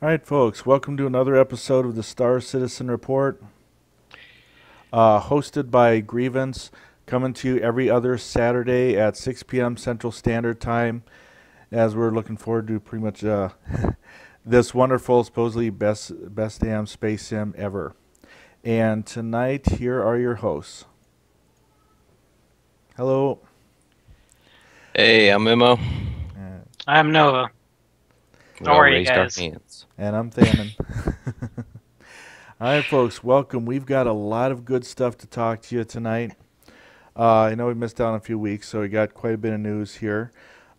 All right, folks, welcome to another episode of the Star Citizen Report, hosted by Grievance, coming to you every other Saturday at 6 p.m. Central Standard Time, as we're looking forward to pretty much this wonderful, supposedly best damn space sim ever. And tonight, here are your hosts. Hello. Hey, I'm Memo. Uh, I'm Nova. We How all are you raised our guys? hands. and I'm Thamin. All right, folks, welcome. We've got a lot of good stuff to talk to you tonight. I know we missed out on a few weeks, so we got quite a bit of news here.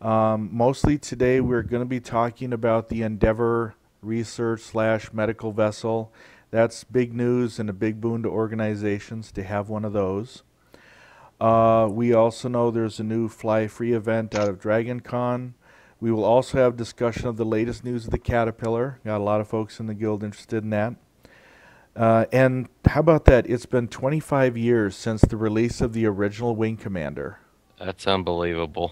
Mostly today, we're going to be talking about the Endeavour research/medical vessel. That's big news and a big boon to organizations to have one of those. We also know there's a new Fly Free event out of DragonCon. We will also have discussion of the latest news of the Caterpillar. Got a lot of folks in the guild interested in that. And how about that? It's been 25 years since the release of the original Wing Commander. That's unbelievable.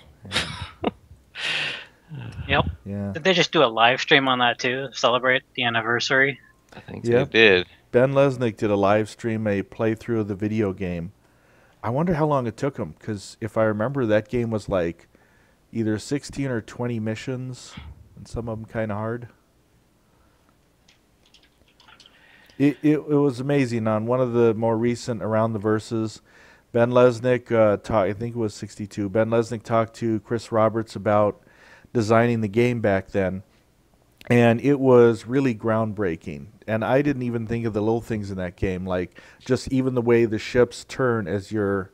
Yep. Yeah. Did they just do a live stream on that too? Celebrate the anniversary? I think Yep. they did. Ben Lesnick did a live stream, a playthrough of the video game. I wonder how long it took him, because if I remember, that game was like either 16 or 20 missions, and some of them kind of hard. It was amazing. On one of the more recent Around the Verses, Ben Lesnick I think it was 62. Ben Lesnick talked to Chris Roberts about designing the game back then, and it was really groundbreaking. And I didn't even think of the little things in that game, like just even the way the ships turn as you're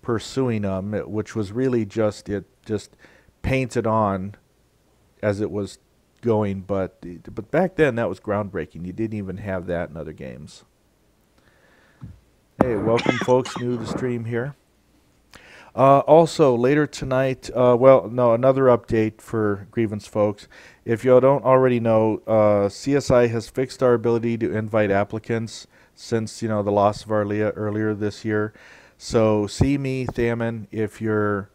pursuing them, which was really just painted on as it was going. But back then that was groundbreaking. You didn't even have that in other games. Hey, welcome folks new to the stream here. Also, later tonight, another update for Grievance folks. If you don't already know, CSI has fixed our ability to invite applicants since, the loss of Arlia earlier this year. So see me, Thamin, if you're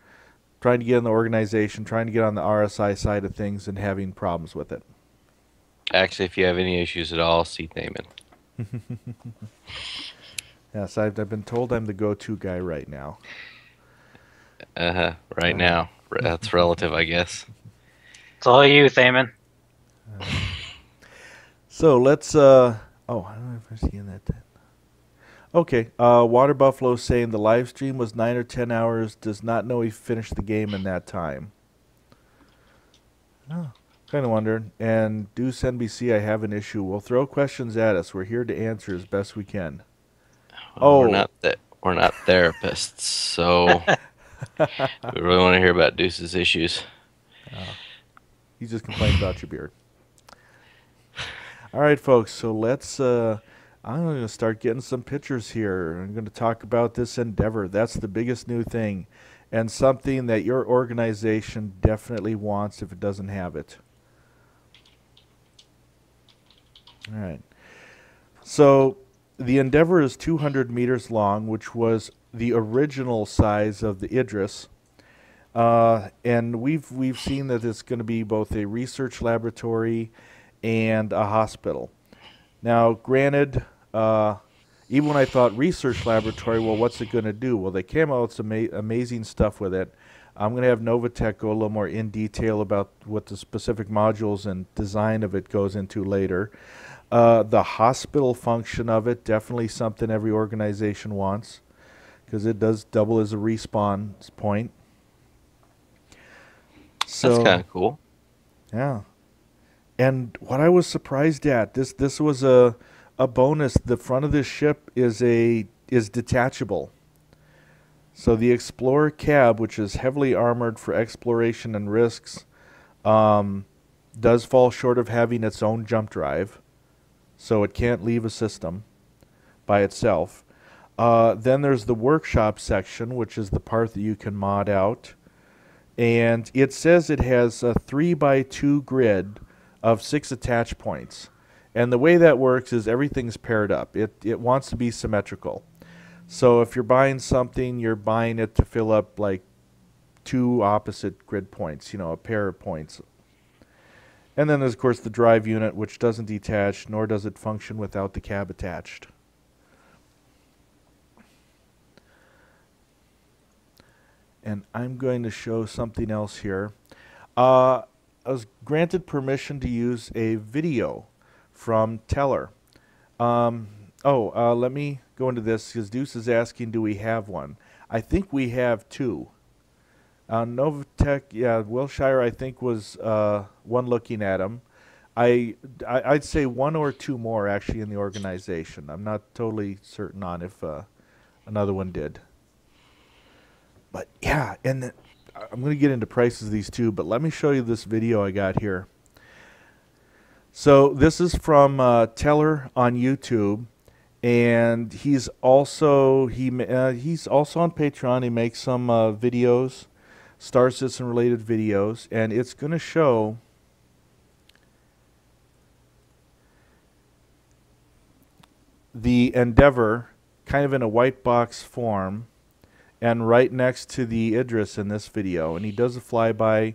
trying to get in the organization, trying to get on the RSI side of things and having problems with it. Actually, if you have any issues at all, see Thamin. Yes, I've been told I'm the go-to guy right now. Right now. That's relative, I guess. It's all you, Thamin. So let's, I don't know if I'm seeing that. Okay, Water Buffalo saying the live stream was 9 or 10 hours, does not know he finished the game in that time. Oh, kind of wondering. And Deuce NBC, I have an issue. We'll throw questions at us. We're here to answer as best we can. Well, we're not therapists, so we really want to hear about Deuce's issues. He just complained about your beard. All right, folks, so let's, I'm going to start getting some pictures here. I'm going to talk about this Endeavour. That's the biggest new thing, and something that your organization definitely wants if it doesn't have it. All right. So the Endeavour is 200 meters long, which was the original size of the Idris. And we've seen that it's going to be both a research laboratory and a hospital. Now, granted, even when I thought research laboratory, well, what's it going to do? Well, they came out with some amazing stuff with it. I'm going to have Novatek go a little more in detail about what the specific modules and design of it goes into later. The hospital function of it, definitely something every organization wants, because it does double as a respawn point. So, That's kind of cool. yeah. And what I was surprised at, this was a bonus. The front of this ship is detachable. So the Explorer cab, which is heavily armored for exploration and risks, does fall short of having its own jump drive. So it can't leave a system by itself. Then there's the workshop section, which is the part that you can mod out. And it says it has a 3x2 grid of 6 attach points. And the way that works is everything's paired up. It wants to be symmetrical. So if you're buying something, you're buying it to fill up like 2 opposite grid points, a pair of points. And then there's, of course, the drive unit, which doesn't detach, nor does it function without the cab attached. And I'm going to show something else here. I was granted permission to use a video from Teller. Let me go into this because Deuce is asking, do we have one? I think we have two. Novatek, yeah, Wilshire, I think, was one looking at them. I'd say one or two more actually in the organization. I'm not totally certain on if another one did. But yeah, and I'm going to get into prices of these two, but let me show you this video I got here. So this is from Teller on YouTube, and he's also on Patreon. He makes some videos, Star Citizen related videos, and it's going to show the Endeavor kind of in a white box form and right next to the Idris in this video, and he does a flyby.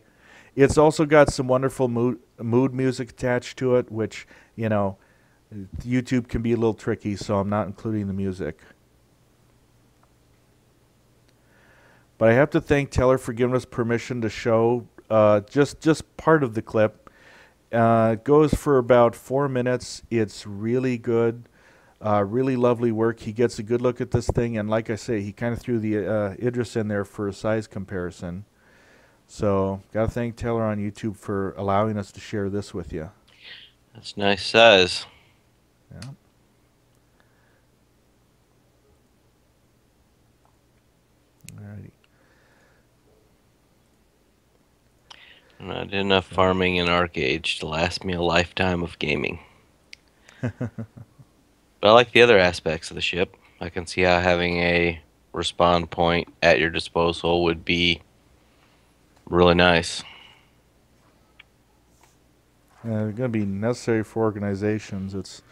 It's also got some wonderful mood music attached to it, which, you know, YouTube can be a little tricky, so I'm not including the music. But I have to thank Teller for giving us permission to show just part of the clip. It goes for about 4 minutes. It's really good. Really lovely work. He gets a good look at this thing, and like I say, he kind of threw the Idris in there for a size comparison. So, got to thank Taylor on YouTube for allowing us to share this with you. That's nice size. Yeah. Alrighty. And I did enough farming in ArcAge to last me a lifetime of gaming. But I like the other aspects of the ship. I can see how having a respawn point at your disposal would be really nice. Yeah, they're going to be necessary for organizations. It's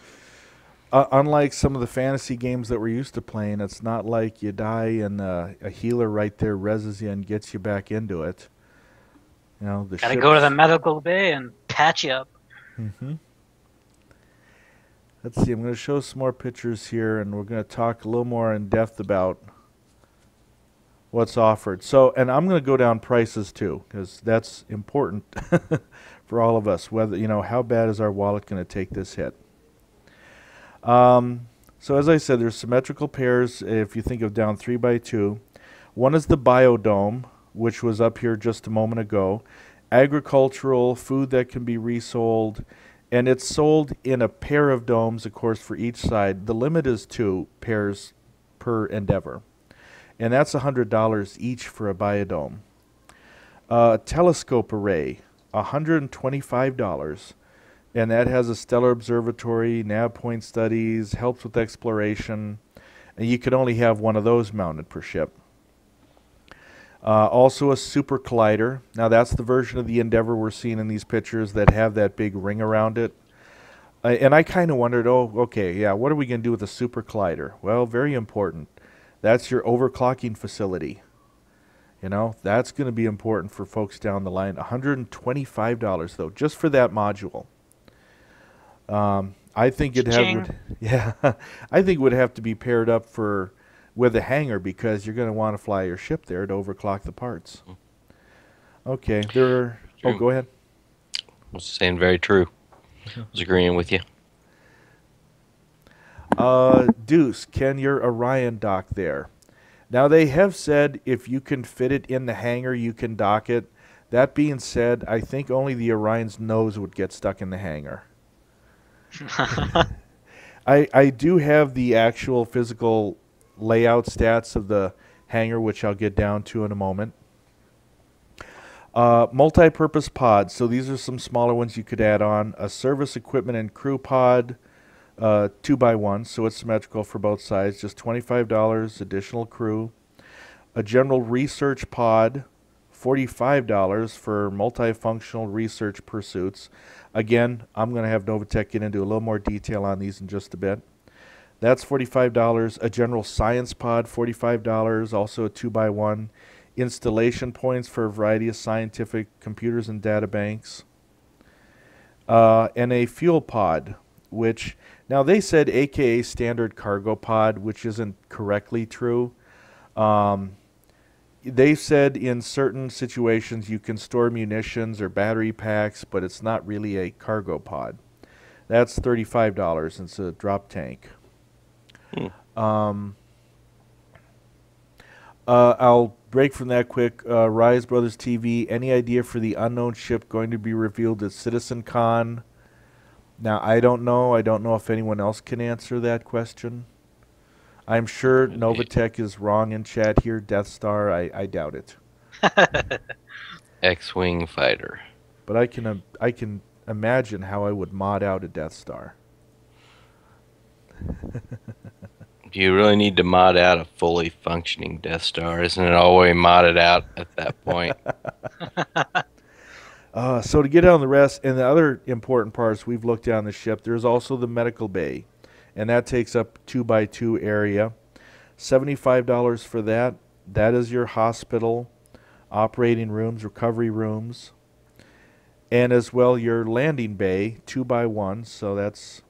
unlike some of the fantasy games that we're used to playing. It's not like you die and a healer right there reses you and gets you back into it. You know, the gotta go to the medical bay and patch you up. Mm-hmm. Let's see. I'm going to show some more pictures here, and we're going to talk a little more in depth about what's offered. So, and I'm going to go down prices too, because that's important for all of us. Whether, you know, how bad is our wallet going to take this hit? So as I said, there's symmetrical pairs. If you think of down 3x2, one is the biodome, which was up here just a moment ago. Agricultural food that can be resold, and it's sold in a pair of domes, of course, for each side. The limit is 2 pairs per Endeavor, and that's $100 each for a biodome. Telescope array, $125, and that has a stellar observatory, nav point studies, helps with exploration, and you could only have one of those mounted per ship. Also a super collider. Now that's the version of the Endeavor we're seeing in these pictures that have that big ring around it. And I kind of wondered, oh, okay, yeah, what are we going to do with a super collider? Well, very important. That's your overclocking facility. You know, that's going to be important for folks down the line. $125 though, just for that module. I think I think it would have to be paired up with a hangar, because you're going to want to fly your ship there to overclock the parts. Okay, oh, go ahead. I was saying very true. I was agreeing with you. Deuce, can your Orion dock there? Now, they have said if you can fit it in the hangar, you can dock it. That being said, I think only the Orion's nose would get stuck in the hangar. I do have the actual physical layout stats of the hangar, which I'll get down to in a moment. Multi-purpose pods. So these are some smaller ones you could add on. A service equipment and crew pod, 2x1, so it's symmetrical for both sides. Just $25, additional crew. A general research pod, $45 for multifunctional research pursuits. Again, I'm going to have Novatek get into a little more detail on these in just a bit. That's $45. A general science pod, $45. Also a 2x1. Installation points for a variety of scientific computers and data banks. and a fuel pod, which now they said AKA standard cargo pod, which isn't correctly true. Um, they said in certain situations you can store munitions or battery packs, but it's not really a cargo pod. That's $35. It's a drop tank. Um, I'll break from that quick. Rise Brothers TV. Any idea for the unknown ship going to be revealed at CitizenCon? Now, I don't know. I don't know if anyone else can answer that question. I'm sure Novatek is wrong in chat here. Death Star, I doubt it. X-Wing fighter. But I can imagine how I would mod out a Death Star. Do you really need to mod out a fully functioning Death Star? Isn't it already modded out at that point? So to get on the rest, and the other important parts we've looked at on the ship, there's also the medical bay, and that takes up 2x2 area. $75 for that. That is your hospital, operating rooms, recovery rooms, and as well your landing bay, 2x1. So that's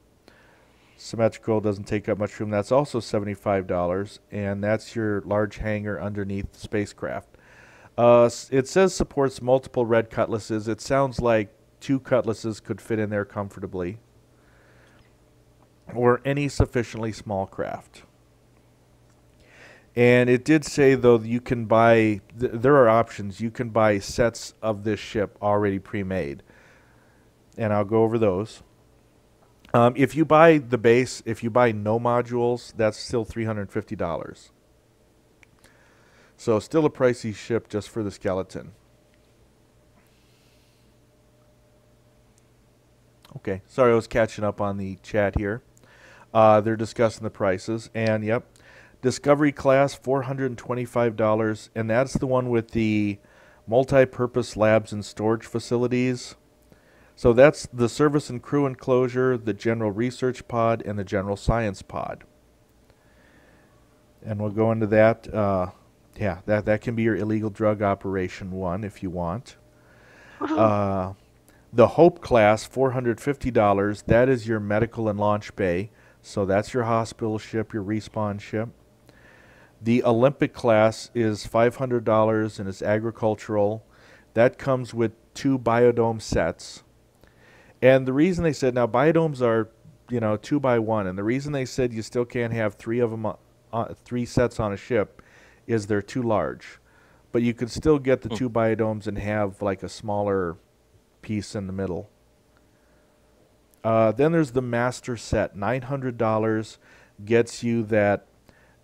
symmetrical, doesn't take up much room. That's also $75, and that's your large hangar underneath the spacecraft. It says supports multiple red cutlasses. It sounds like 2 cutlasses could fit in there comfortably, or any sufficiently small craft. And it did say, though, you can buy, there are options. You can buy sets of this ship already pre-made. And I'll go over those. If you buy the base, if you buy no modules, that's still $350. So still a pricey ship just for the skeleton. Okay, sorry, I was catching up on the chat here. They're discussing the prices, and yep, Discovery class $425, and that's the one with the multi-purpose labs and storage facilities. So that's the service and crew enclosure, the general research pod, and the general science pod. And we'll go into that. Yeah, that can be your illegal drug operation one if you want. The Hope class, $450. That is your medical and launch bay. So that's your hospital ship, your respawn ship. The Olympic class is $500 and it's agricultural. That comes with 2 biodome sets. And the reason they said, now biodomes are, 2x1, and the reason they said you still can't have 3 of them, 3 sets on a ship is they're too large. But you could still get the 2 biodomes and have like a smaller piece in the middle. Then there's the master set. $900 gets you that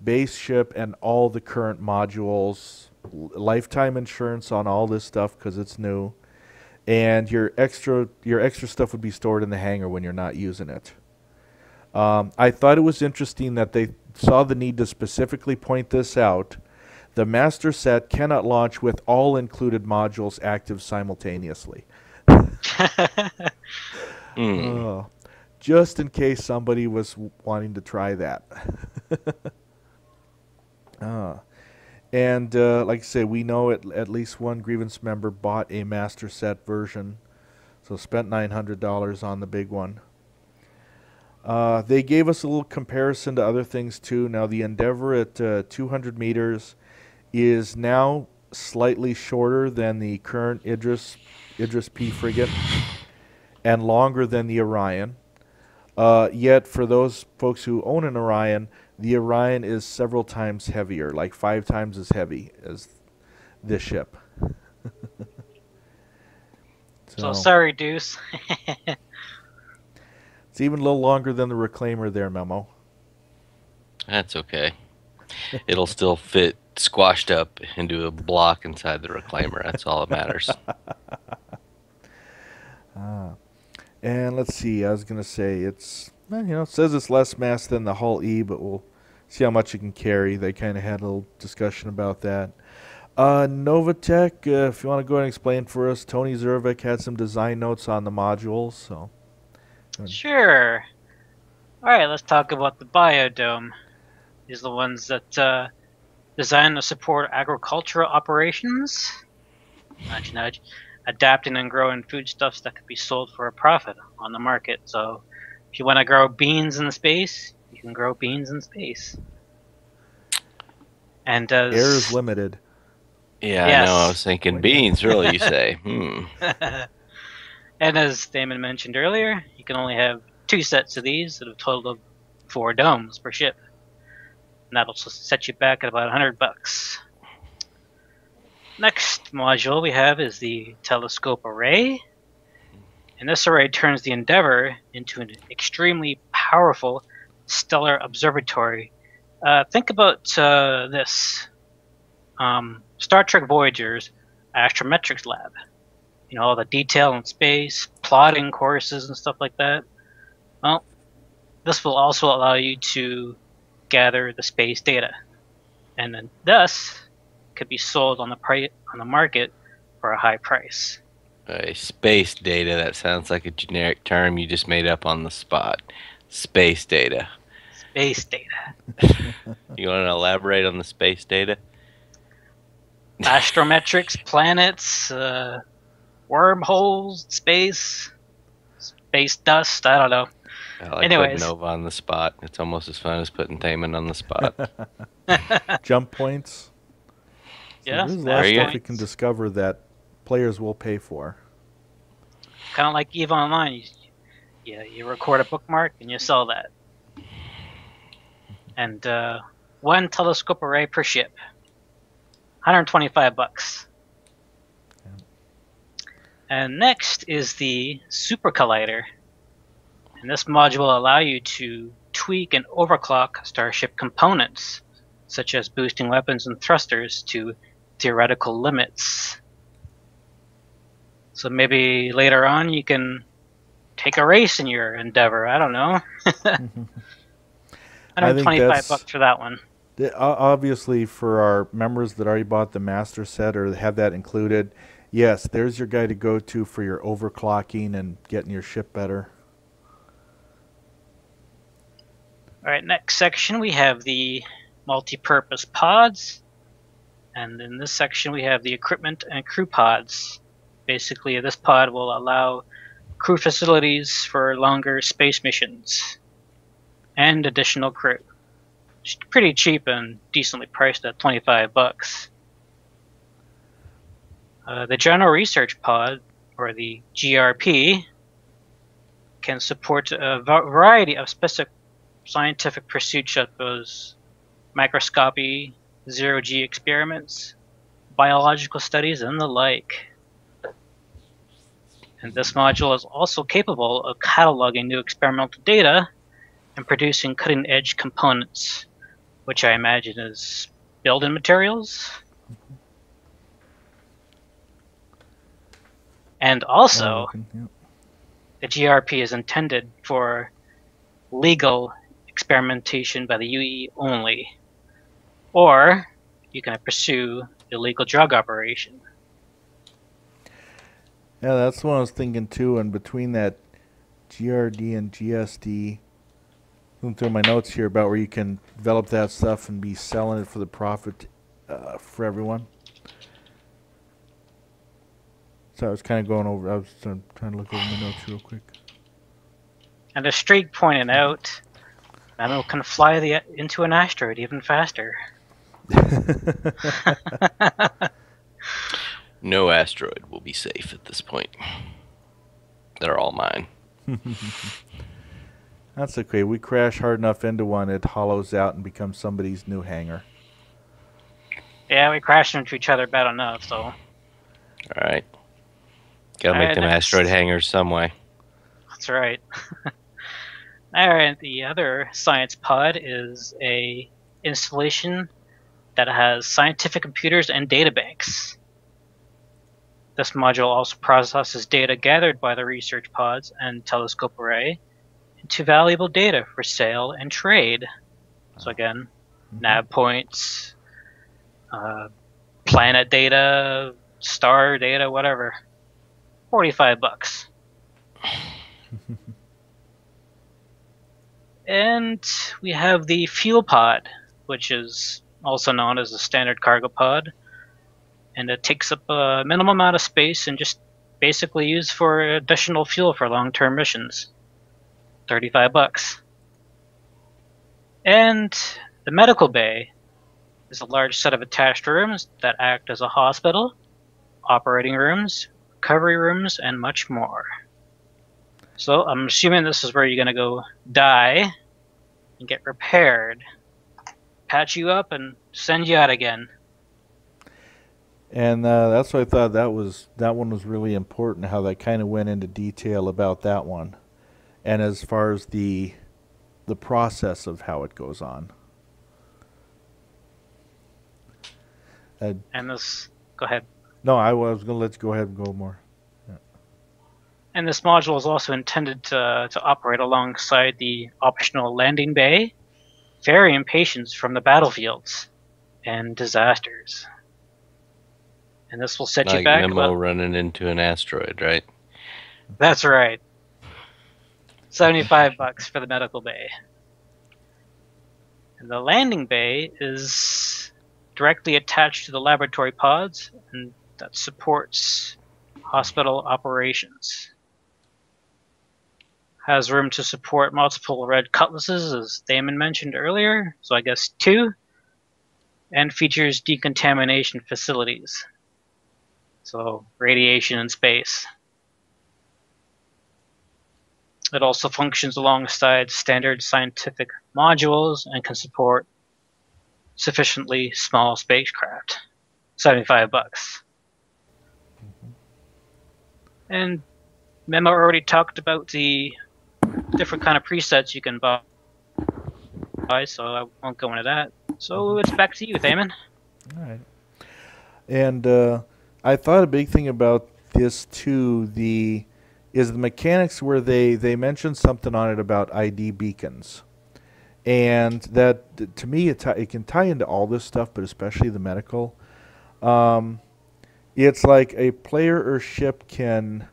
base ship and all the current modules, lifetime insurance on all this stuff because it's new, and your extra stuff would be stored in the hangar when you're not using it. I thought it was interesting that they saw the need to specifically point this out. The master set cannot launch with all included modules active simultaneously. Just in case somebody was wanting to try that. And like I say, we know at least one grievance member bought a master set version, so spent $900 on the big one. They gave us a little comparison to other things too. Now the Endeavor at 200 meters is now slightly shorter than the current Idris P frigate and longer than the Orion. Yet for those folks who own an Orion, the Orion is several times heavier, like 5 times as heavy as this ship. So sorry, Deuce. It's even a little longer than the Reclaimer there, Memo. That's okay. It'll still fit squashed up into a block inside the Reclaimer. That's all that matters. And let's see, I was going to say it's, it says it's less mass than the Hull E, but we'll see how much it can carry. They kind of had a little discussion about that. Novatek, if you want to go ahead and explain for us, Tony Zervik had some design notes on the modules. So, sure. All right, let's talk about the biodome. These are the ones that designed to support agricultural operations. Nudge, nudge. adapting and growing foodstuffs that could be sold for a profit on the market. So if you want to grow beans in space, you can grow beans in space. And Air is does limited. Yeah, I know. I yes. was thinking Point, yeah. beans, really, you say. And as Thamin mentioned earlier, you can only have 2 sets of these at a total of 4 domes per ship. And that'll set you back at about $100. Next module we have is the telescope array. And this array turns the Endeavour into an extremely powerful stellar observatory. Think about this. Star Trek Voyager's astrometrics lab. You know, all the detail in space, plotting courses and stuff like that. Well, this will also allow you to gather the space data. And then thus could be sold on the market for a high price. Space data, that sounds like a generic term you just made up on the spot. Space data. Space data. You want to elaborate on the space data? Astrometrics, planets, wormholes, space dust, I don't know. I like Anyways. putting Nova on the spot. It's almost as fun as putting Thamin on the spot. Jump points. Yeah, There's a lot of there you stuff go. we can discover that players will pay for. Kind of like EVE Online. You record a bookmark and you sell that. And 1 telescope array per ship. $125. Yeah. And next is the Super Collider. And this module will allow you to tweak and overclock starship components, such as boosting weapons and thrusters to theoretical limits. So maybe later on you can take a race in your Endeavour. I don't know. $125 for that one. Obviously, for our members that already bought the master set or have that included, yes, there's your guy to go to for your overclocking and getting your ship better. All right, next section we have the multi-purpose pods, and in this section we have the equipment and crew pods. Basically, this pod will allow crew facilities for longer space missions and additional crew. It's pretty cheap and decently priced at $25. The General Research Pod, or the GRP, can support a variety of specific scientific pursuits such as microscopy, zero-G experiments, biological studies, and the like. And this module is also capable of cataloging new experimental data and producing cutting-edge components, which I imagine is building materials. And also, the GRP is intended for legal experimentation by the UE only, or you can pursue illegal drug operation. Yeah, that's what I was thinking too. And between that GRD and GSD, going through my notes here about where you can develop that stuff and be selling it for the profit for everyone. So I was kind of going over. I was trying to look over my notes real quick. And as Streak pointed out, Memo can fly into an asteroid even faster. No asteroid will be safe at this point. They're all mine. That's okay. We crash hard enough into one, it hollows out and becomes somebody's new hangar. Yeah, we crashed into each other bad enough, so. Alright. Gotta make them asteroid hangars some way. That's right. Alright, the other science pod is a installation that has scientific computers and data banks. This module also processes data gathered by the research pods and telescope array into valuable data for sale and trade. So again, nav points, planet data, star data, whatever. $45. And we have the fuel pod, which is also known as the standard cargo pod. And it takes up a minimum amount of space and just basically used for additional fuel for long-term missions. $35. And the medical bay is a large set of attached rooms that act as a hospital, operating rooms, recovery rooms, and much more. So I'm assuming this is where you're going to go die and get repaired, patch you up, and send you out again. And that's why I thought that one was really important, how they kind of went into detail about that one, and as far as the process of how it goes on. And this, go ahead. No, I was going to let you go ahead and go more. And this module is also intended to operate alongside the optional landing bay, varying patients from the battlefields and disasters. And this will set you back. Memo running into an asteroid, right? That's right. $75 for the medical bay. And the landing bay is directly attached to the laboratory pods, and that supports hospital operations. Has room to support multiple red cutlasses, as Thamin mentioned earlier, so I guess 2, and features decontamination facilities, so radiation in space. It also functions alongside standard scientific modules and can support sufficiently small spacecraft. $75. And Memo already talked about the different kind of presets you can buy, so I won't go into that. So it's back to you, Thamin. All right. And I thought a big thing about this too, is the mechanics where they mentioned something on it about ID beacons. And that, to me, it can tie into all this stuff, but especially the medical. It's like a player or ship can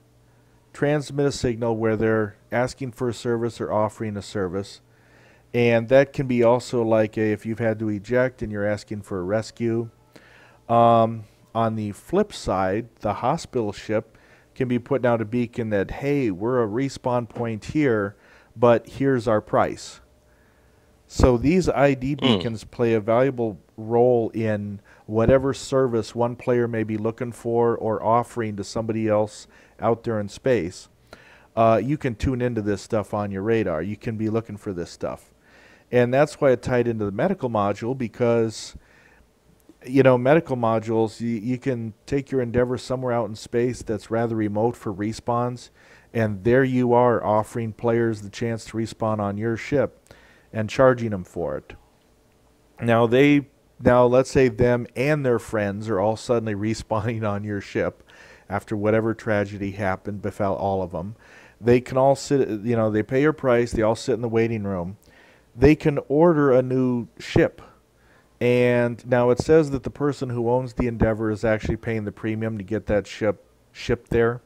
transmit a signal where they're asking for a service or offering a service. And that can be also like if you've had to eject and you're asking for a rescue. On the flip side, the hospital ship can be putting out a beacon that, hey, we're a respawn point here, but here's our price. So these ID beacons play a valuable role in whatever service one player may be looking for or offering to somebody else out there in space. You can tune into this stuff on your radar. You can be looking for this stuff. And that's why it tied into the medical module, because, you know, medical modules, you can take your Endeavor somewhere out in space that's rather remote for respawns, and there you are offering players the chance to respawn on your ship and charging them for it. Now let's say them and their friends are all suddenly respawning on your ship after whatever tragedy happened befell all of them. They can all sit, you know, they pay your price, they all sit in the waiting room. They can order a new ship. And now it says that the person who owns the Endeavor is actually paying the premium to get that ship shipped there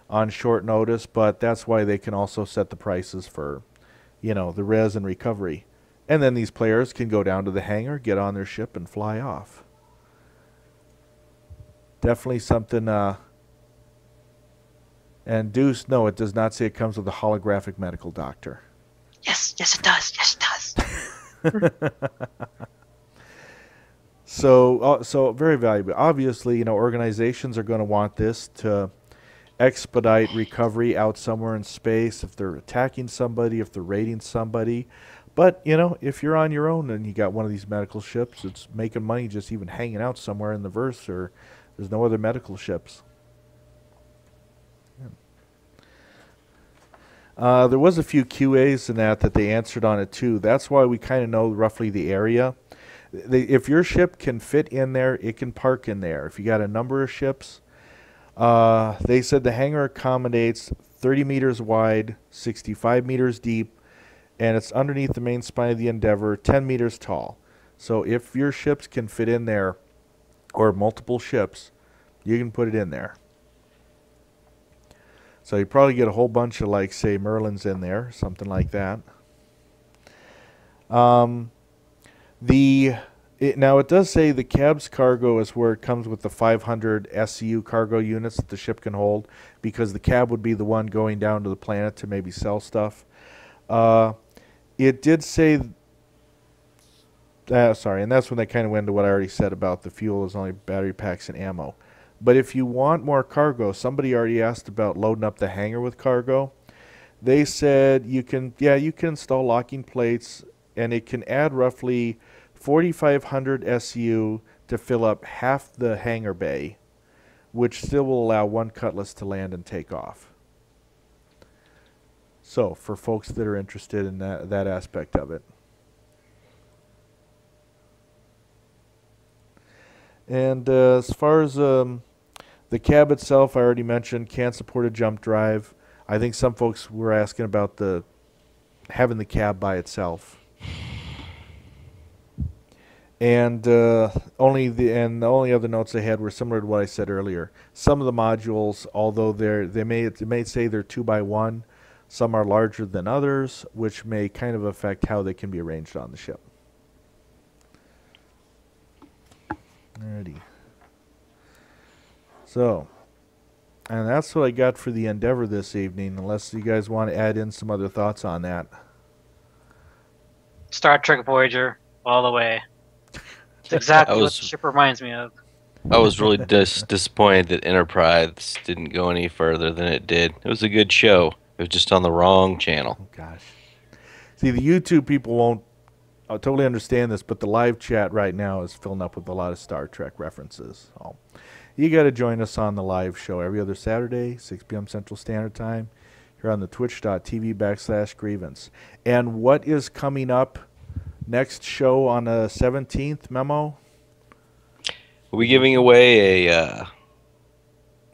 on short notice, but that's why they can also set the prices for, you know, the res and recovery. And then these players can go down to the hangar, get on their ship, and fly off. Definitely something, and Deuce, no, it does not say it comes with a holographic medical doctor. Yes, it does. Yes, it does. So very valuable. Obviously, you know, organizations are going to want this to expedite recovery out somewhere in space if they're attacking somebody, if they're raiding somebody. But, you know, if you're on your own and you got one of these medical ships, it's making money just even hanging out somewhere in the verse, or there's no other medical ships. There was a few QAs in that they answered on it too. That's why we kind of know roughly the area. If your ship can fit in there, it can park in there. If you got a number of ships, they said the hangar accommodates 30 meters wide, 65 meters deep, and it's underneath the main spine of the Endeavor, 10 meters tall. So if your ships can fit in there, or multiple ships, you can put it in there. So you probably get a whole bunch of, like, say, Merlins in there, something like that. The Now, it does say the cab's cargo is where it comes with the 500 SCU cargo units that the ship can hold, because the cab would be the one going down to the planet to maybe sell stuff. Uh, it did say, sorry, and that's when they kind of went into what I already said about the fuel is only battery packs and ammo. But if you want more cargo, somebody already asked about loading up the hangar with cargo. They said you can install locking plates, and it can add roughly 4,500 SU to fill up half the hangar bay, which still will allow one Cutlass to land and take off. So, for folks that are interested in that aspect of it. And as far as the cab itself, I already mentioned, can't support a jump drive. I think some folks were asking about having the cab by itself. And the only other notes I had were similar to what I said earlier. Some of the modules, although they may say they're 2x1, some are larger than others, which may kind of affect how they can be arranged on the ship. Alrighty. So, and that's what I got for the Endeavor this evening, unless you guys want to add in some other thoughts on that. Star Trek Voyager, all the way. It's exactly what the ship reminds me of. I was really disappointed that Enterprise didn't go any further than it did. It was a good show. It was just on the wrong channel. Oh, gosh. See, the YouTube people won't totally understand this, but the live chat right now is filling up with a lot of Star Trek references. So you got to join us on the live show every other Saturday, 6 p.m. Central Standard Time, here on the twitch.tv/grievance. And what is coming up next show on the 17th, Memo? We'll be giving away a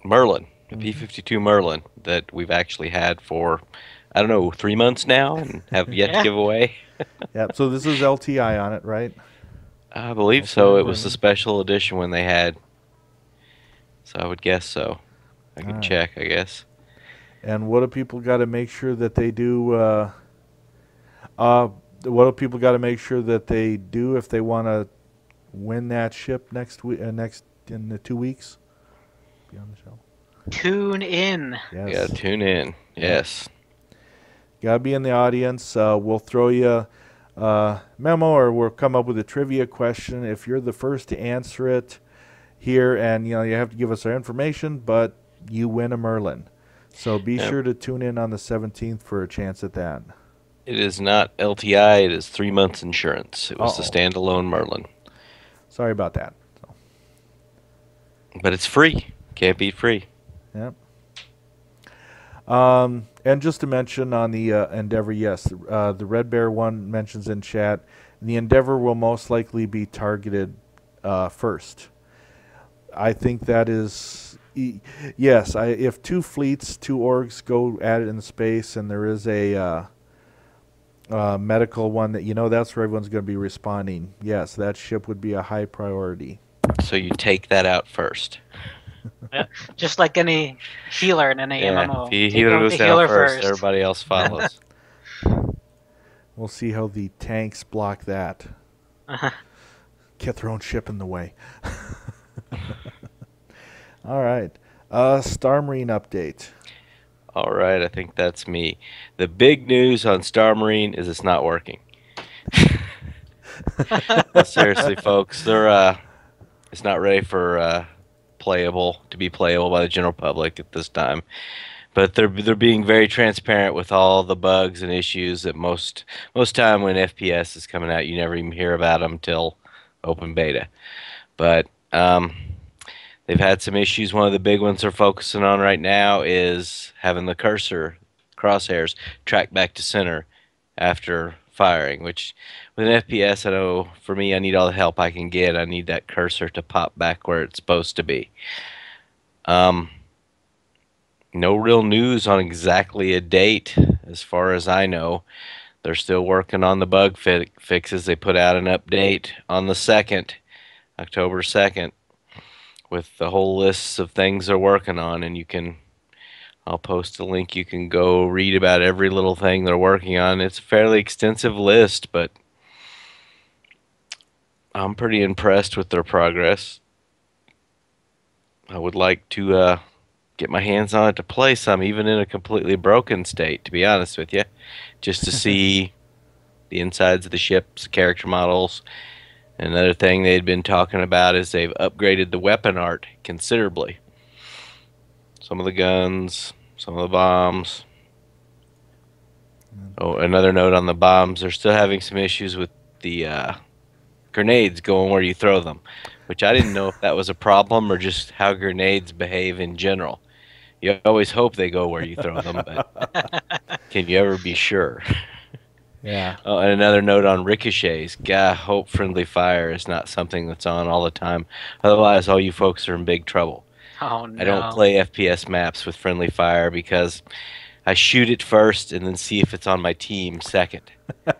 Merlin, a P-52 Merlin that we've actually had for, I don't know, 3 months now and have yet to give away. Yep, so this is LTI on it, right? I believe so. It was the special edition when they had. So I would guess so. I can check, I guess. And what do people got to make sure that they do? What do people got to make sure that they do if they want to win that ship next week? Next in the 2 weeks. Be on the show. Tune in. Yes. Yeah, tune in. Yes. Got to be in the audience. We'll throw you a memo, or we'll come up with a trivia question. If you're the first to answer it here, and you have to give us our information, but you win a Merlin. So be sure to tune in on the 17th for a chance at that. It is not LTI. It is 3 months insurance. It was the standalone Merlin. Sorry about that. So. But it's free. Can't beat free. Yep. And just to mention on the Endeavor, yes, the Red Bear one mentions in chat, the Endeavor will most likely be targeted first. I think that is, yes, if 2 fleets, 2 orgs go at it in space, and there is a medical one that that's where everyone's going to be responding, yes, that ship would be a high priority. So you take that out first. Yeah, just like any healer in any MMO. If healer goes down first, everybody else follows. We'll see how the tanks block that. Get their own ship in the way. All right. Star Marine update. All right, I think that's me. The big news on Star Marine is it's not working. Seriously, folks, it's not ready for to be playable by the general public at this time. But they're being very transparent with all the bugs and issues that most time when FPS is coming out, you never even hear about them till open beta. But they've had some issues. One of the big ones they're focusing on right now is having the crosshairs track back to center after firing, which with an FPS, I know for me, I need all the help I can get. I need that cursor to pop back where it's supposed to be. No real news on exactly a date as far as I know. They're still working on the bug fixes. They put out an update on the 2nd, October 2nd, with the whole list of things they're working on, and I'll post a link. You can go read about every little thing they're working on. It's a fairly extensive list, but I'm pretty impressed with their progress. I would like to get my hands on it to play some, even in a completely broken state, to be honest with you, just to see the insides of the ships, character models. Another thing they'd been talking about is they've upgraded the weapon art considerably. Some of the guns, some of the bombs. Oh, another note on the bombs. They're still having some issues with the grenades going where you throw them, which I didn't know if that was a problem or just how grenades behave in general. You always hope they go where you throw them, but can you ever be sure? Yeah. Oh, and another note on ricochets. God, hope friendly fire is not something that's on all the time. Otherwise, all you folks are in big trouble. Oh I don't no. play FPS maps with friendly fire because I shoot it first and then see if it's on my team second.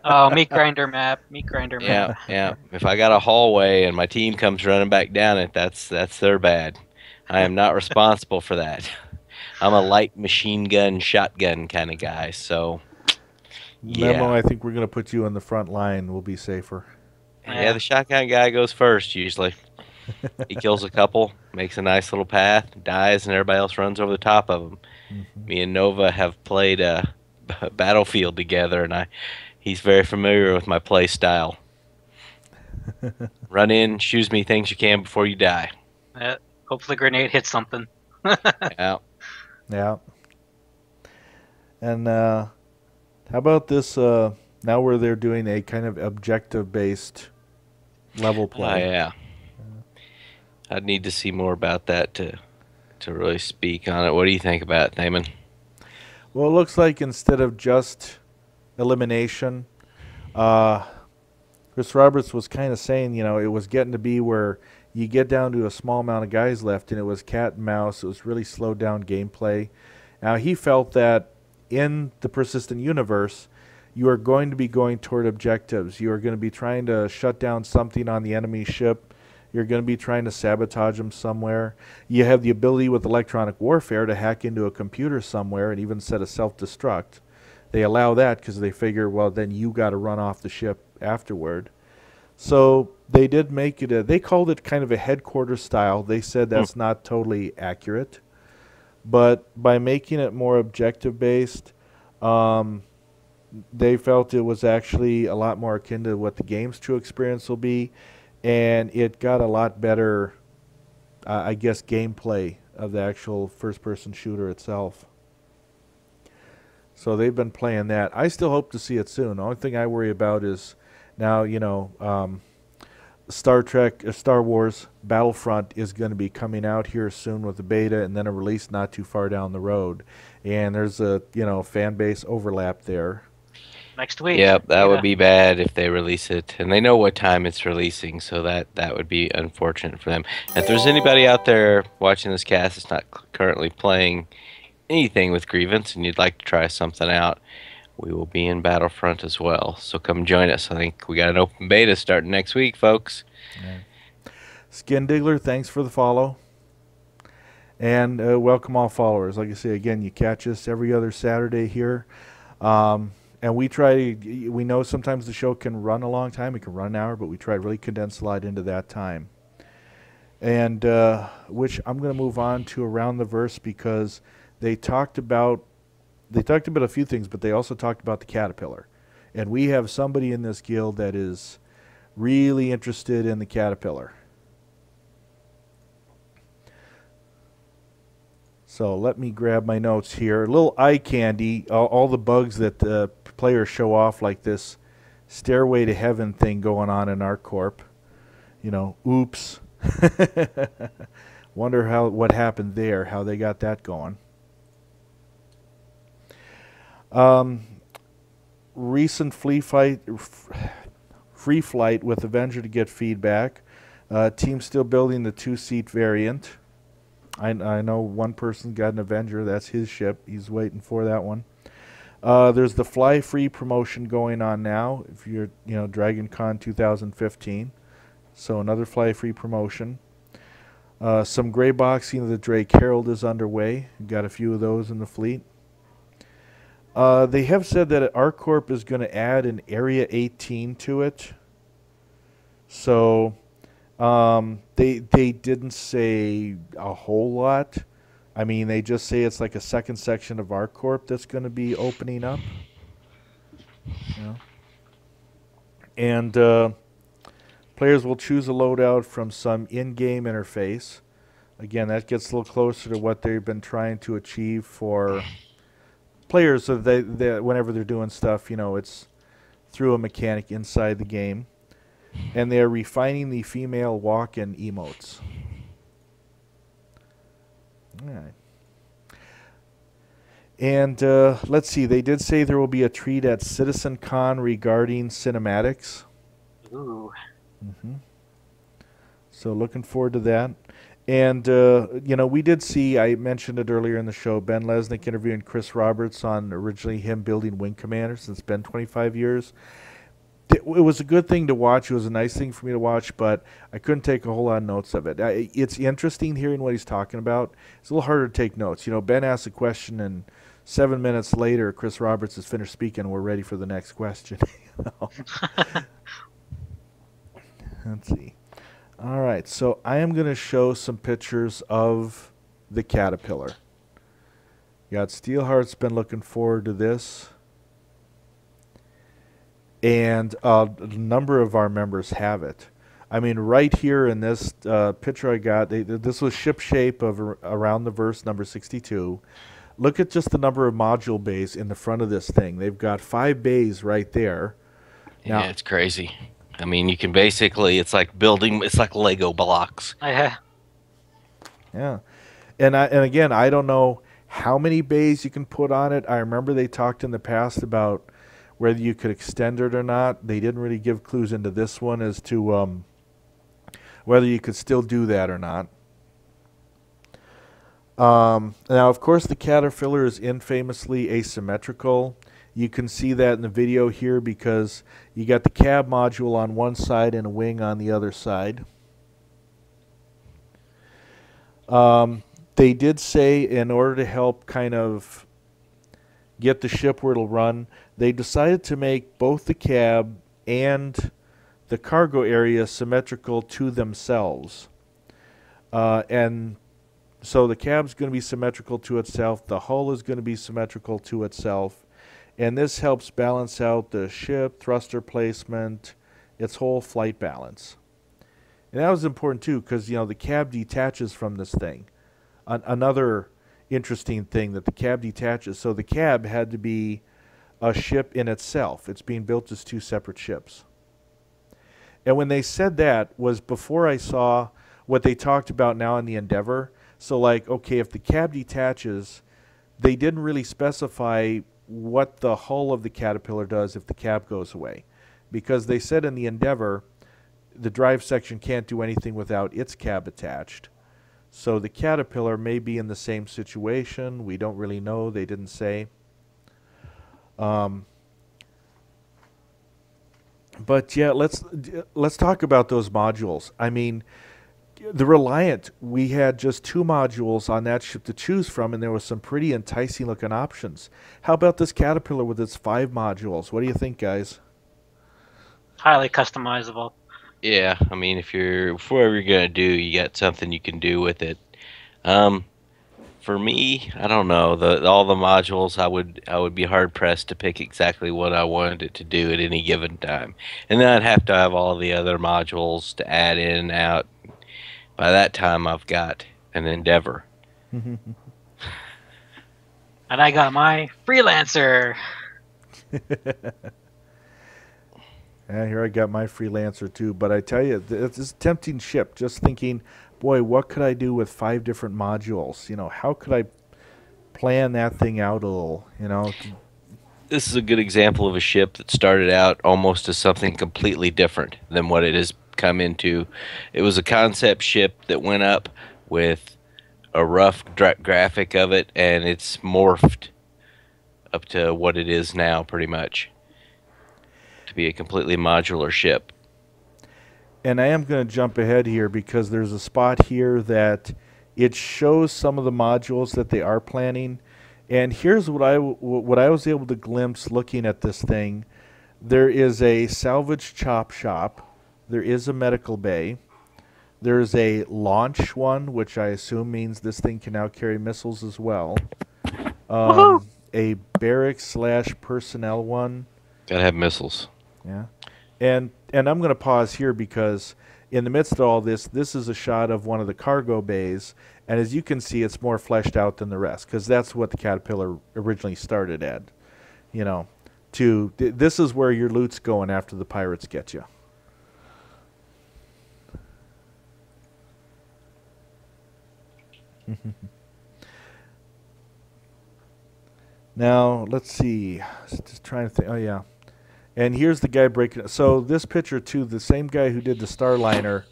Oh, meat grinder map. Meat grinder Yeah, map. yeah. If I got a hallway and my team comes running back down it, that's their bad. I am not responsible for that. I'm a light machine gun, shotgun kind of guy, so Memo, yeah. I think we're going to put you on the front line. We'll be safer. Yeah, the shotgun guy goes first usually. He kills a couple, makes a nice little path, dies, and everybody else runs over the top of him. Mhm. Me and Nova have played Battlefield together, and he's very familiar with my play style. Run in, shoot as many things you can before you die. Hopefully, grenade hits something. Yeah. Yeah. And how about this? Now where they're doing a kind of objective-based level Oh play. yeah. I'd need to see more about that to really speak on it. What do you think about it, Thamin? Well, it looks like instead of just elimination, uh, Chris Roberts was kind of saying, it was getting to be where you get down to a small amount of guys left, and it was cat and mouse. It was really slowed down gameplay. Now, he felt that in the persistent universe, you are going to be going toward objectives. You are going to be trying to shut down something on the enemy ship. You're going to be trying to sabotage them somewhere. You have the ability with electronic warfare to hack into a computer somewhere and even set a self-destruct. They allow that because they figure, well, then you got to run off the ship afterward. So they did make it they called it kind of a headquarters style. They said that's not totally accurate. But by making it more objective based, they felt it was actually a lot more akin to what the game's true experience will be. And it got a lot better, I guess, gameplay of the actual first-person shooter itself. So they've been playing that. I still hope to see it soon. The only thing I worry about is now, Star Wars Battlefront is going to be coming out here soon with a beta and then a release not too far down the road. And there's a, fan base overlap there. Next week. Yep, that Yeah. would be bad if they release it, and they know what time it's releasing, so that would be unfortunate for them. If there's anybody out there watching this cast that's not currently playing anything with Grievance and you'd like to try something out, we will be in Battlefront as well. So come join us. I think we got an open beta starting next week, folks. Yeah. Skin Diggler, thanks for the follow. And welcome all followers. Like I say, again, you catch us every other Saturday here. And we know sometimes the show can run a long time. It can run an hour, but we try to really condense a lot into that time. And which I'm going to move on to Around the Verse because they talked about a few things, but they also talked about the Caterpillar. And we have somebody in this guild that is really interested in the Caterpillar. So let me grab my notes here. A little eye candy, all the bugs that players show off, like this Stairway to Heaven thing going on in our corp. Oops. Wonder what happened there, how they got that going. Recent free flight with Avenger to get feedback. Team still building the 2-seat variant. I know one person got an Avenger. That's his ship. He's waiting for that one. There's the Fly Free promotion going on now. If you're, Dragon Con 2015. So another Fly Free promotion. Some gray boxing of the Drake Herald is underway. Got a few of those in the fleet. They have said that ArcCorp is going to add an Area 18 to it. So they didn't say a whole lot. I mean, they just say it's like a second section of ArcCorp that's going to be opening up. You know? And players will choose a loadout from some in-game interface. Again, that gets a little closer to what they've been trying to achieve for players. So they whenever they're doing stuff, it's through a mechanic inside the game. And they are refining the female walk-in emotes. All right. And let's see, they did say there will be a treat at CitizenCon regarding cinematics. Ooh. So looking forward to that. And, we did see, I mentioned it earlier in the show, Ben Lesnick interviewing Chris Roberts on originally him building Wing Commander since it's been 25 years. It was a good thing to watch. It was a nice thing for me to watch, but I couldn't take a whole lot of notes of it. It's interesting hearing what he's talking about. It's a little harder to take notes. Ben asked a question, and 7 minutes later, Chris Roberts has finished speaking, and we're ready for the next question. Let's see. All right, so I am going to show some pictures of the Caterpillar. Steelheart's been looking forward to this. And a number of our members have it. I mean, right here in this picture I got, this was ship shape of around the verse number 62. Look at just the number of module bays in the front of this thing. They've got 5 bays right there. Yeah, it's crazy. I mean, you can basically, it's like building, it's like Lego blocks. Yeah. Yeah. And again, I don't know how many bays you can put on it. I remember they talked in the past about whether you could extend it or not. They didn't really give clues into this one as to whether you could still do that or not. Now, of course, the Caterpillar is infamously asymmetrical. You can see that in the video here because you got the cab module on one side and a wing on the other side. They did say in order to help kind of get the ship where it'll run, they decided to make both the cab and the cargo area symmetrical to themselves. And so the cab's going to be symmetrical to itself. The hull is going to be symmetrical to itself. And this helps balance out the ship, thruster placement, its whole flight balance. And that was important too because, the cab detaches from this thing. Another interesting thing that the cab detaches. So the cab had to be a ship in itself. It's being built as 2 separate ships. And when they said that was before I saw what they talked about now in the Endeavor. So like, okay, if the cab detaches, they didn't really specify what the hull of the Caterpillar does if the cab goes away. Because they said in the Endeavor, the drive section can't do anything without its cab attached. So the Caterpillar may be in the same situation. We don't really know. They didn't say. But yeah, let's talk about those modules. I mean, the Reliant, we had just 2 modules on that ship to choose from, and there was some pretty enticing looking options. How about this Caterpillar with its 5 modules? What do you think, guys? Highly customizable. Yeah, I mean, whatever you're gonna do, you got something you can do with it. For me, I don't know. All the modules, I would be hard pressed to pick exactly what I wanted it to do at any given time, and then I'd have to have all the other modules to add in and out. By that time, I've got an Endeavor. And I got my Freelancer. Yeah, here I got my Freelancer too. But I tell you, it's a tempting ship. Just thinking, boy, what could I do with 5 different modules? How could I plan that thing out a little? This is a good example of a ship that started out almost as something completely different than what it has come into. It was a concept ship that went up with a rough graphic of it, and it's morphed up to what it is now, pretty much, to be a completely modular ship. And I am going to jump ahead here because there's a spot here that it shows some of the modules that they are planning. And here's what I was able to glimpse looking at this thing. There is a salvage chop shop There is a medical bay. There's a launch one, which I assume means this thing can now carry missiles as well. Woohoo! A barracks / personnel one. Gotta have missiles. Yeah. And I'm going to pause here because in the midst of all this, this is a shot of one of the cargo bays. And as you can see, it's more fleshed out than the rest because that's what the Caterpillar originally started at. You know, this is where your loot's going after the pirates get you. Now, let's see. Just trying to think. Oh, yeah. And here's the guy breaking. So this picture, too, the same guy who did the Starliner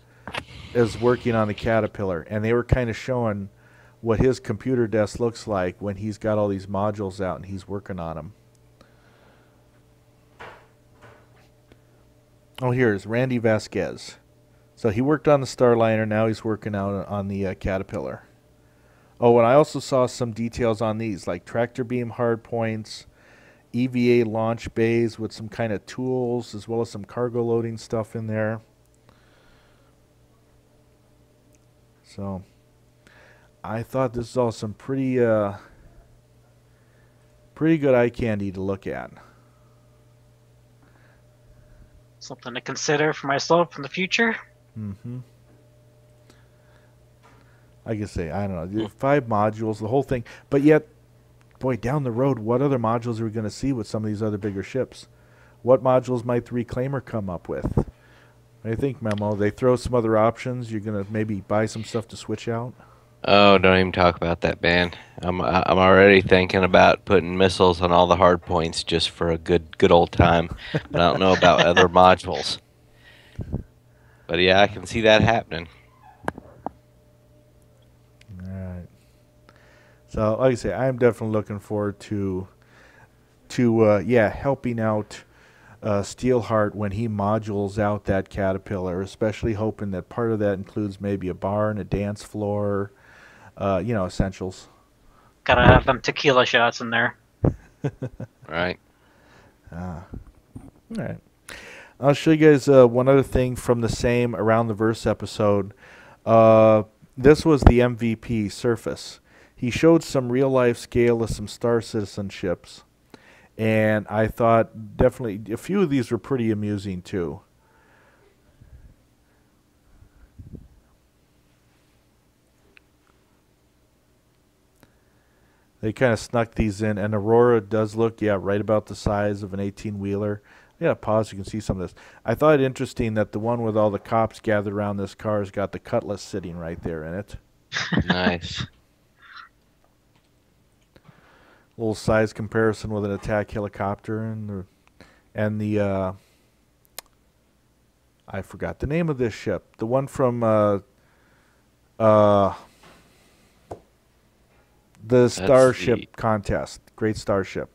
is working on the Caterpillar. And they were kind of showing what his computer desk looks like when he's got all these modules out and he's working on them. Oh, here's Randy Vasquez. So he worked on the Starliner. Now he's working out on the Caterpillar. Oh, and I also saw some details on these, like tractor beam hard points, EVA launch bays with some kind of tools, as well as some cargo loading stuff in there. So I thought this is all some pretty good eye candy to look at. Something to consider for myself in the future. Mm-hmm. I can say, I don't know, 5 modules, the whole thing. But yet, boy, down the road, what other modules are we going to see with some of these other bigger ships? What modules might the Reclaimer come up with? What do you think, Memo? They throw some other options? You're going to maybe buy some stuff to switch out? Oh, don't even talk about that, man. I'm already thinking about putting missiles on all the hard points just for a good old time. But I don't know about other modules. But yeah, I can see that happening. Alright. So, like I say, I'm definitely looking forward to helping out Steelheart when he modules out that Caterpillar, especially hoping that part of that includes maybe a barn, a dance floor, essentials. Gotta have them tequila shots in there. Right. All right. I'll show you guys one other thing from the same Around the Verse episode. This was the MVP, Surface. He showed some real-life scale of some Star Citizen ships. And I thought definitely a few of these were pretty amusing, too. They kind of snuck these in. And Aurora does look, right about the size of an 18-wheeler. Yeah, pause. You can see some of this. I thought it interesting that the one with all the cops gathered around this car has got the Cutlass sitting right there in it. Nice. Little size comparison with an attack helicopter and the I forgot the name of this ship. The one from the Starship contest. Great Starship.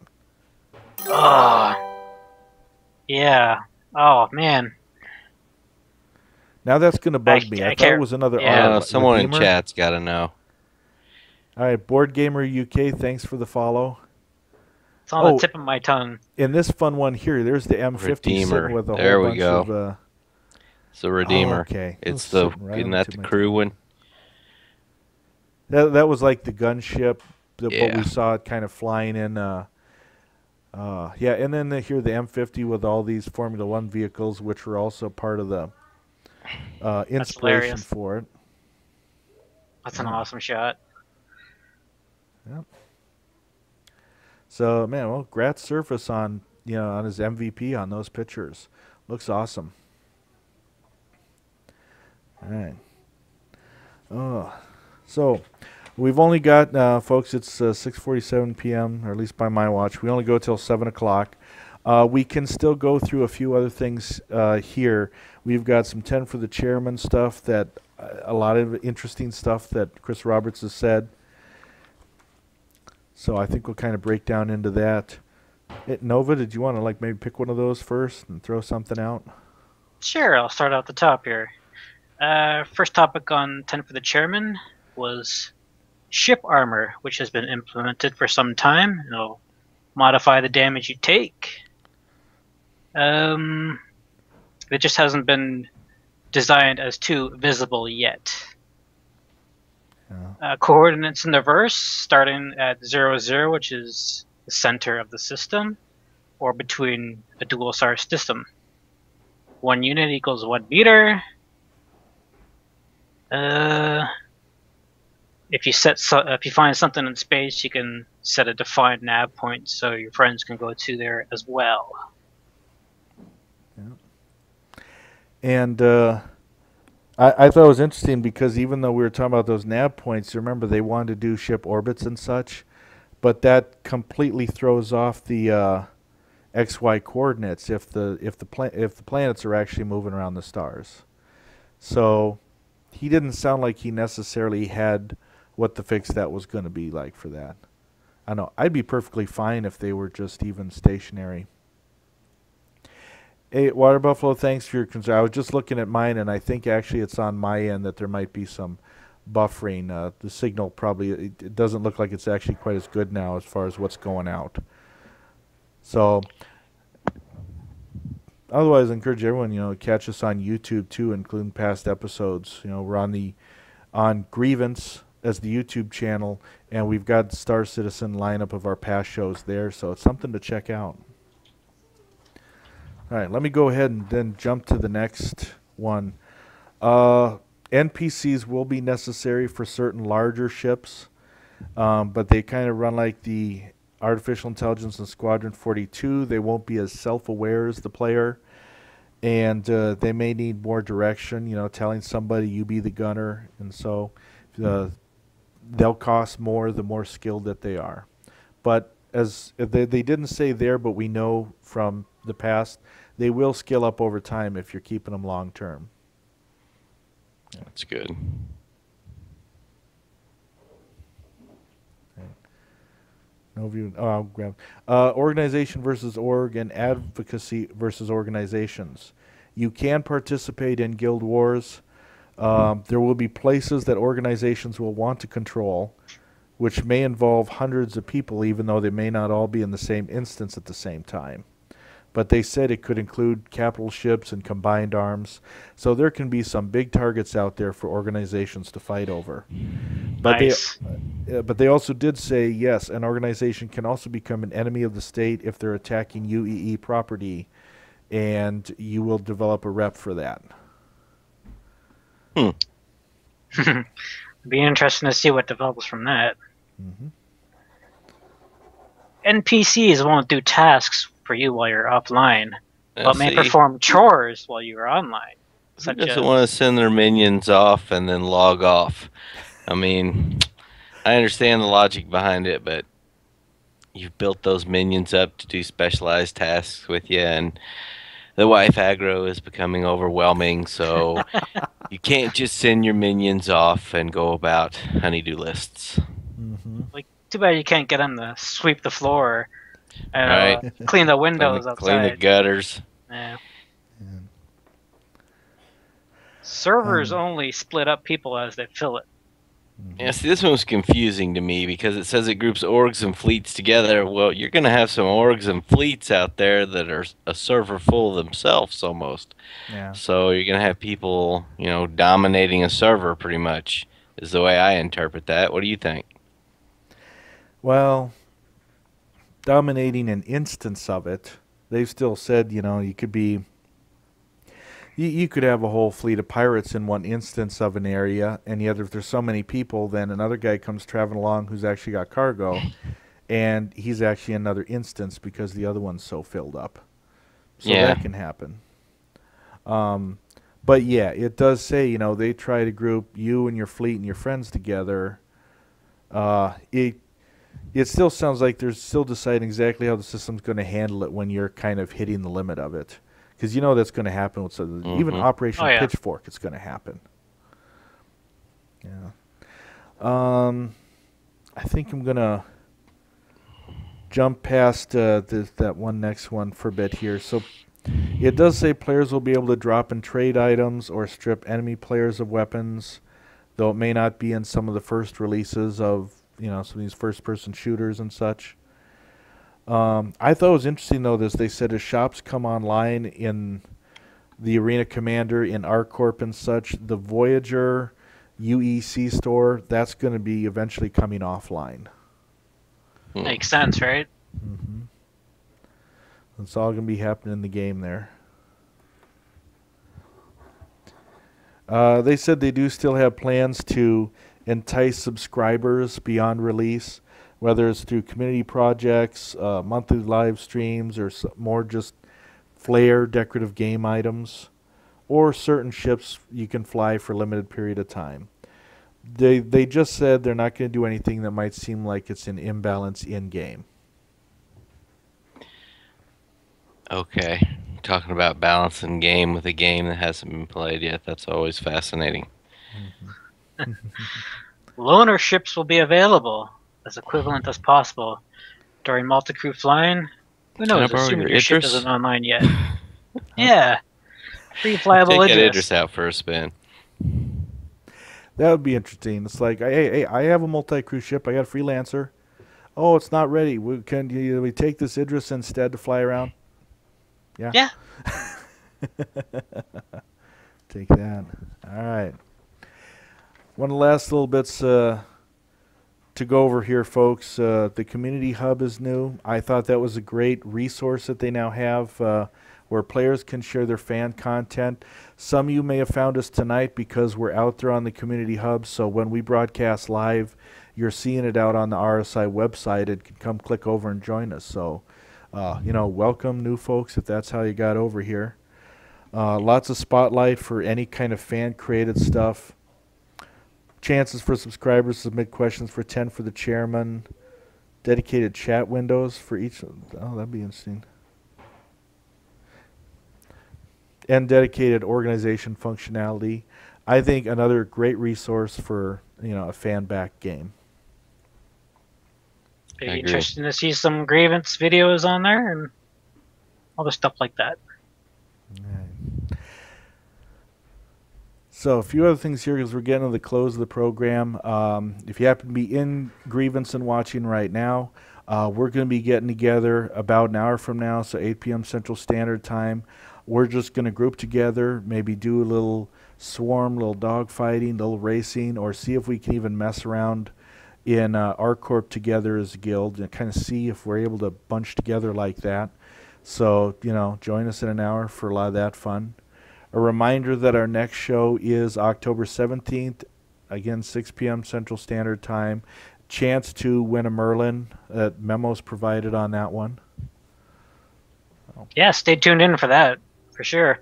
Oh, yeah. Oh, man. Now that's going to bug me. I thought it was another R. Someone in chat's got to know. All right, Board Gamer UK, thanks for the follow. It's on the tip of my tongue. In this fun one here, there's the M50 Redeemer. with a there whole we bunch go. of... It's a Redeemer. Oh, okay. It's the isn't that the crew one? That was like the gunship, what we saw it kind of flying in. And then here the M50 with all these Formula One vehicles, which were also part of the inspiration for it. That's an awesome shot. Yep. So, man, well, Gratz Surface on his MVP on those pictures. Looks awesome. All right. So we've only got, folks, it's 6:47 p.m., or at least by my watch. We only go till 7 o'clock. We can still go through a few other things here. We've got some 10 for the chairman stuff, that a lot of interesting stuff that Chris Roberts has said. So I think we'll kind of break down into that. Nova, did you want to maybe pick one of those first and throw something out? Sure, I'll start out the top here. First topic on 10 for the chairman was ship armor, which has been implemented for some time. It'll modify the damage you take. It just hasn't been designed as too visible yet. Yeah. Coordinates in the verse starting at 00, which is the center of the system, or between a dual star system. 1 unit equals 1 meter. If you find something in space, you can set a defined nav point so your friends can go to there as well. Yeah. And I thought it was interesting because even though we were talking about those nav points, remember they wanted to do ship orbits and such, but that completely throws off the XY coordinates if the planets are actually moving around the stars. So he didn't sound like he necessarily had what the fix that was going to be like for that. I know I'd be perfectly fine if they were just even stationary. Hey, Water Buffalo, thanks for your concern. I was just looking at mine, and I think actually it's on my end that there might be some buffering. The signal probably it doesn't look like it's actually quite as good now as far as what's going out. So otherwise, I encourage everyone, to catch us on YouTube too, including past episodes. We're on Grievance as the YouTube channel, and we've got Star Citizen lineup of our past shows there, so it's something to check out. All right, let me go ahead and then jump to the next one. NPCs will be necessary for certain larger ships, but they kind of run like the Artificial Intelligence in Squadron 42. They won't be as self-aware as the player, and they may need more direction, telling somebody you be the gunner, and so they'll cost more the more skilled that they are. But as they didn't say there, but we know from the past, they will skill up over time if you're keeping them long term. That's good. Okay. No view. Oh, I'll grab. Organization versus org and advocacy versus organizations. You can participate in guild wars. There will be places that organizations will want to control, which may involve hundreds of people, even though they may not all be in the same instance at the same time. But they said it could include capital ships and combined arms, so there can be some big targets out there for organizations to fight over. But Nice. but they also did say, yes, an organization can also become an enemy of the state if they're attacking UEE property, and you will develop a rep for that. It'd be interesting to see what develops from that. Mm-hmm. NPCs won't do tasks for you while you're offline, but may perform chores while you are online. Who doesn't want to send their minions off and then log off? I mean, I understand the logic behind it, but you've built those minions up to do specialized tasks with you, and the wife aggro is becoming overwhelming, so you can't just send your minions off and go about honeydew lists. Mm-hmm. Like, too bad you can't get them to sweep the floor and Right. clean the windows outside. Clean the gutters. Yeah. Yeah. Servers only split up people as they fill it. Yeah, see, this one was confusing to me because it says it groups orgs and fleets together. Well, you're going to have some orgs and fleets out there that are a server full of themselves almost. Yeah. So you're going to have people, dominating a server pretty much is the way I interpret that. What do you think? Well, dominating an instance of it, they've still said, you could be... You could have a whole fleet of pirates in one instance of an area, and yet if there's so many people, then another guy comes traveling along who's actually got cargo, and he's actually another instance because the other one's so filled up. So that can happen. But yeah, it does say, they try to group you and your fleet and your friends together. It still sounds like they're still deciding exactly how the system's going to handle it when you're kind of hitting the limit of it. Because that's going to happen with even Operation Pitchfork. It's going to happen. Yeah. I think I'm going to jump past that next one for a bit here. So it does say players will be able to drop and trade items or strip enemy players of weapons, though it may not be in some of the first releases of some of these first-person shooters and such. I thought it was interesting, though, they said as shops come online in the Arena Commander in ArcCorp and such. The Voyager UEC store, that's going to be eventually coming offline. Makes sense, right? Mm-hmm. It's all going to be happening in the game there. They said they do still have plans to entice subscribers beyond release, whether it's through community projects, monthly live streams, or more just flair decorative game items, or certain ships you can fly for a limited period of time. They just said they're not going to do anything that might seem like it's an imbalance in game. Okay. Talking about balance in game with a game that hasn't been played yet. That's always fascinating. Loaner ships will be available as equivalent as possible during multi-crew flying. Who Can I knows, borrow assuming your your ship Idris? isn't online yet. Yeah. Free flyable Take that Idris. Idris out for a spin. That would be interesting. It's like, hey, I have a multi-crew ship. I got a freelancer. Oh, it's not ready. Can we take this Idris instead to fly around? Yeah. Yeah. Take that. All right. One of the last little bits to go over here, folks. The community hub is new. I thought that was a great resource that they now have where players can share their fan content. Some of you may have found us tonight because we're out there on the community hub. So when we broadcast live, you're seeing it out on the RSI website. It can come click over and join us. So, welcome new folks if that's how you got over here. Lots of spotlight for any kind of fan-created stuff. Chances for subscribers to submit questions for 10 for the chairman. Dedicated chat windows for each. Oh, that'd be interesting. And dedicated organization functionality. I think another great resource for a fan-backed game. Maybe interesting to see some grievance videos on there and other stuff like that. Right. So a few other things here because we're getting to the close of the program. If you happen to be in Grievance and watching right now, we're going to be getting together about an hour from now, so 8 p.m. Central Standard Time. We're just going to group together, maybe do a little swarm, little dog fighting, little racing, or see if we can even mess around in ArcCorp together as a guild and kind of see if we're able to bunch together like that. So, join us in an hour for a lot of that fun. A reminder that our next show is October 17th, again, 6 p.m. Central Standard Time. Chance to win a Merlin. Memos provided on that one. Yeah, stay tuned in for that, for sure.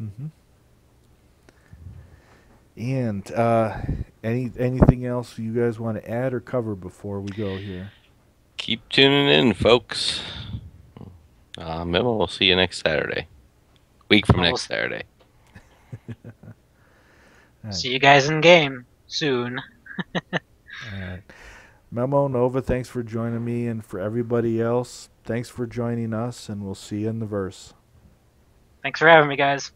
Mm-hmm. And anything else you guys want to add or cover before we go here? Keep tuning in, folks. Memo, we'll see you next Saturday. Week from next Saturday. Right. See you guys in game soon. All right. Memo, Nova, thanks for joining me, and for everybody else, thanks for joining us, and we'll see you in the verse. Thanks for having me, guys.